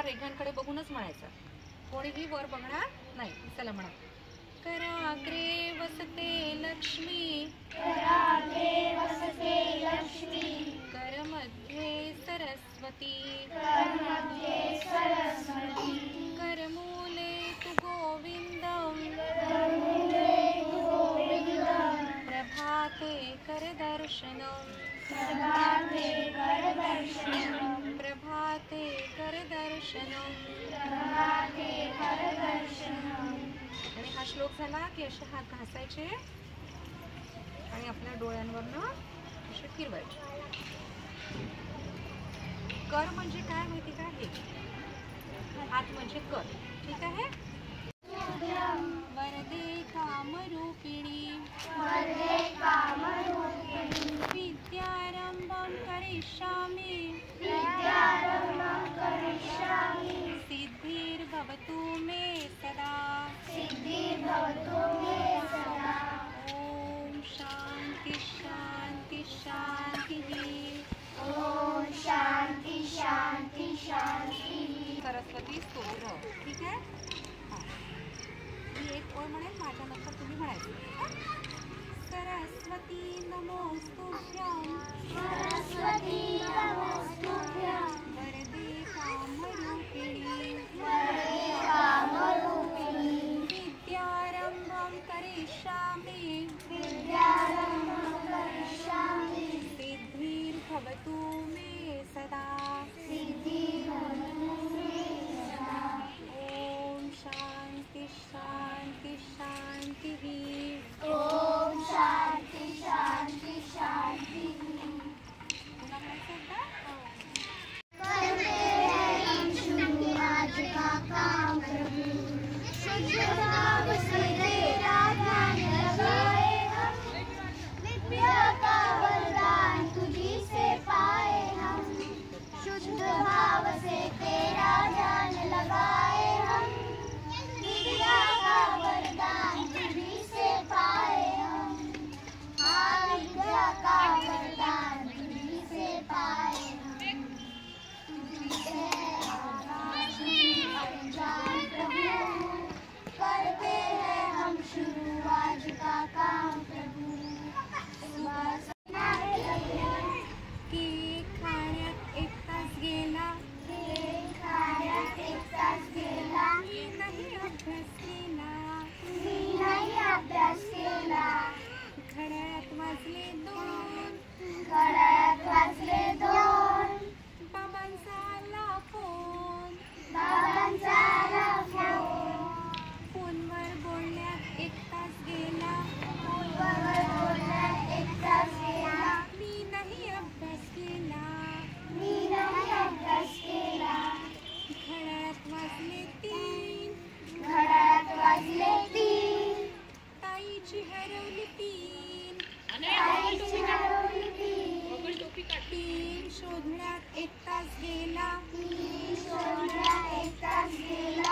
रेघांकडे बघूनच म्हणायचं, कोणीही वर बघणार नाही. चला म्हणा. कराग्रे वसते लक्ष्मी, कराग्रे वसते लक्ष्मी, करमध्ये सरस्वती, करमध्ये सरस्वती, करमूले तु गोविन्दं, करमूले तु गोविन्दं, प्रभाते करदर्शनम्, प्रभाते करदर्शनम्, प्रभाते करदर्शनम्, प्रभाते करदर्शनम्. आणि हा श्लोक झाला की असे हात घासायचे आणि आपल्या डोळ्यांवरनं असे फिरवायचे. कर म्हणजे काय माहिती का? हे हात म्हणजे कर. ठीक आहे. वरदे कामरूपिणी, वरदे कामरूपिणी, विद्यारंभं करिष्यामि, विद्यारंभं करिष्यामि, सिद्धिर्भवतु मे सदा, सिद्धिर्भवतु मे सदा. ओम शांति शांति शांतिः. ओम शांति शांति शांति. सरस्वती स्तोत्र. ठीक आहे. मी एक ओळ म्हणेल, माझ्यानंतर तुम्ही म्हणायचं. सरस्वती नमोस्तुभ्यं, सरस्वती नमोस्तुभ्यं, वरदे कामरूपिणी, वरदे कामरूपिणी, विद्यारंभं करिष्यामि, विद्यारंभं करिष्यामि, सिद्धिर्भवतु मे सदा, सिद्धिर्भवतु मे सदा. ओम शांति शांति शांतिः. ओम शांति शांति शांति. पुन्हा म्हणायचं एकदा. करते हैं हम शुरू आज का काम प्रभु, शुद्ध भाव से तेरा ध्यान लगाए हम, विद्या का वरदान तुझी से पाए हम, शुद्ध भाव से तेरा ध्यान लगाए हम, विद्या का वरदान तुझी से पाए हम, हाँ विद्या का वरदान तुझी से पाए हम, तुझी से अनजान प्रभु, करते हैं हम शुरू आज का काम प्रभु. की खाण्यात एक तास गेला, खाण्यात एक तास गेला, मी नाही अभ्यास केला, मी नाही अभ्यास केला, घड्याळात वाजले 2, घड्याळात वाजले 2, बाबांचा आला फोन, बाबांचा आला फोन, फोनवर बोलण्यात एक तास गेला, फोनवर बोलण्यात एक तास गेला, मी नाही अभ्यास केला, मी नाही अभ्यास केला, घड्याळात वाजले 3, घड्याळात वाजले 3, ताईची हरवली 3, ताईची हरवली 3, शोधण्यात एक तास गेला, शोधण्यात एक तास गेला,